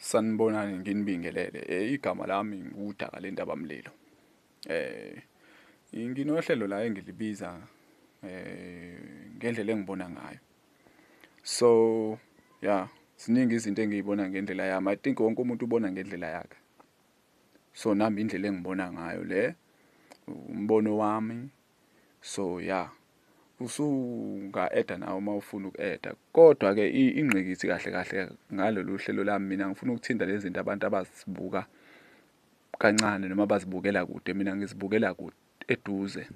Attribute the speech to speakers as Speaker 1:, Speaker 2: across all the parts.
Speaker 1: Sanibonani nginibingelele. Igama lami ngudaka leNtabamlilo. Nginohlelo la engilibiza ngendlela engibona ngayo. So, ziningi izinto engiyibona ngendlela yami. I think wonke umuntu ubona ngendlela yakhe. So, nami indlela engibona ngayo le umbono wami. So, usunga-eda nawe uma ufuna uku-eda. Kodwa-ke ingqikithi kahle kahle ngalolu hlelo lami mina ngifuna ukuthinta lezi zinto abantu abazibuka kancane noma abazibukela kude. Mina ngizibukela kude eduze.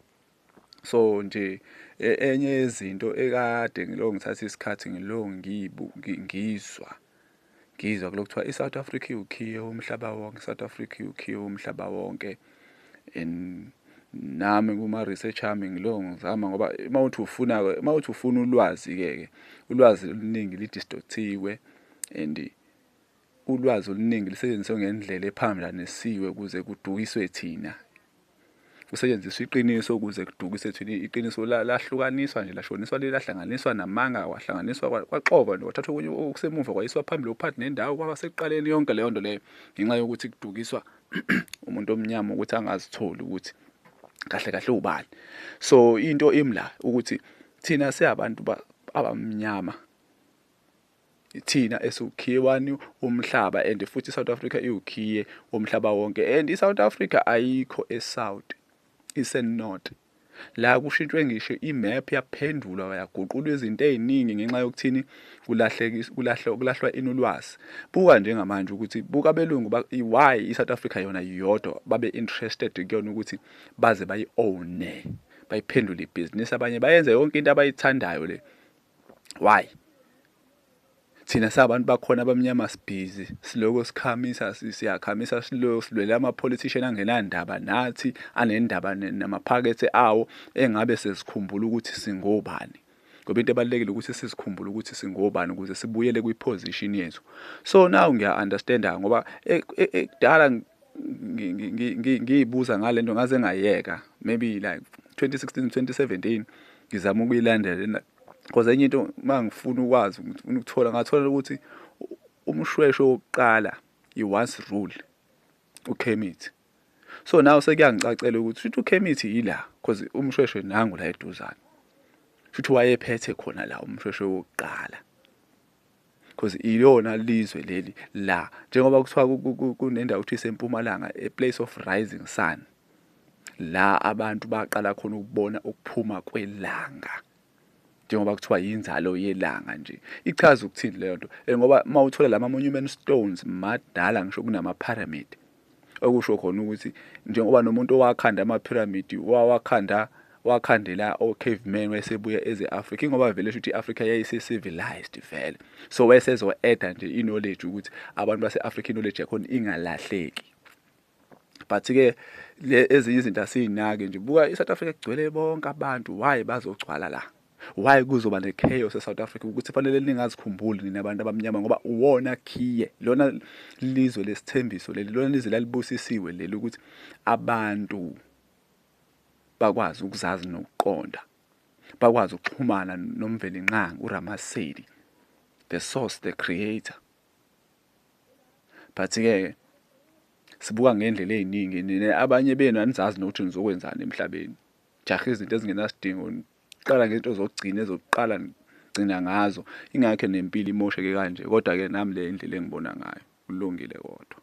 Speaker 1: So nje enye yezinto ekade ngiloko ngithatha isikhathi ngiloko ngizwa kulokhu kuthiwa i-South Africa iwukhiye umhlaba wonke, South Africa iwukhiye umhlaba wonke. Nami kuma-research ami ngiloko ngizama ngoba mawuthi ufuna ulwazi-ke ulwazi oluningi li-distort-iwe and ulwazi oluningi lisetshenziswe ngendlela ephambanisiwe ukuze kudukiswe thina. Kusetshenziswa iqiniso ukuze kudukiswe thina. Iqiniso lahlukaniswa nje lashoniswa lahlanganiswa namanga kwahlanganiswa kwaxova nje kwathathwa okunye okusemuva kwayiswa phambili uphathi nendawo kwaba sekuqaleni yonke leyo nto leyo ngenxa yokuthi kudukiswa umuntu omnyama ukuthi angazitholi ukuthi kahle kahle ubani. So into imla ukuthi thina siyabantu abamnyama, thina esiwukhiyewani umhlaba and futhi iSouth Africa iwukhiye umhlaba wonke and iSouth Africa ayikho eSouth, iseNorth. La kushintshwe ngisho imap yaphendulwa yaguqulwa izinto eziningi ngenxa yokuthini kulahlwa inulwazi. Buka njengamanje ukuthi buka abelungu why iSouth Africa yona yodwa babe interested kuyona ukuthi baze bayi-own, bayiphendule ibhizinisi, abanye bayenze yonke into abayithandayo le. Why? Thina sabantu bakhona abamnyama sibhizi siloko sikhamisa siyakhamisa silwela ama-politician angenandaba nathi anendaba namaphakethe awo engabe sesikhumbula ukuthi singobani. Ngoba into ebalulekile ukuthi sizikhumbule ukuthi singobani ukuze sibuyele kwi-position yethu. So now ngiya-understand-a ngoba ekudala ngiyibuza ngale nto ngaze ngayeka maybe like 2016, 2017 ngizama ukuyilandela. Because enye into mangifuna ukwazi ngifuna ukuthola ngathola ukuthi umshweshwe wokuqala i-once rule uKhemithi. So now sekuyangicacela ukuthi futhi uKhemithi yila because umshweshwe nangu la eduzane. Futhi wayephethe khona la umshweshwe wokuqala. Because ilona lizwe leli la njengoba kuthiwa kunendawo ukuthi iseMpumalanga, a place of rising sun. La abantu baqala khona ukubona ukuphuma kwelanga. Njengoba kuthiwa yinzalo yelanga nje. Ichaza ukuthini leyo nto? Ngoba mawuthola lama monument stones madala ngisho kunama pyramid. Okusho khona ukuthi njengoba nomuntu owakhanda ama pyramid wakhandela o cavemen wayesebuya eze-Africa ngoba vele ukuthi iAfrica yayise-civilized vele. So wayesezo-eda nje i-knowledge ukuthi abantu base-Africa i-knowledge yakhona ingalahleki. But-ke ezinye izinto asiyinaki nje. Buka iSouth Africa kugcwele bonke abantu. Why bazogcwala la? Why kuzoba ne-chaos eSouth Africa ukuthi fanele ningazikhumbuli nina abantu abamnyama ngoba uwona khiye lona lizwe lesithembiso leli, lona lizwe lalibusisiwe leli ukuthi abantu bakwazi ukuzazi nokuqonda, bakwazi ukuxhumana nomvelinqangi uRamasedi, the source, the creator. But-ke sibuka ngendlela eziningi abanye benu anizazi nokuthi nizokwenzani emhlabeni. Jaha izinto ezingenasidingo. Qala ngento zokugcina ezokuqala ngigcina ngazo ingakho nempilo imosheke kanje. Kodwa-ke nami le indlela engibona ngayo kulungile kodwa.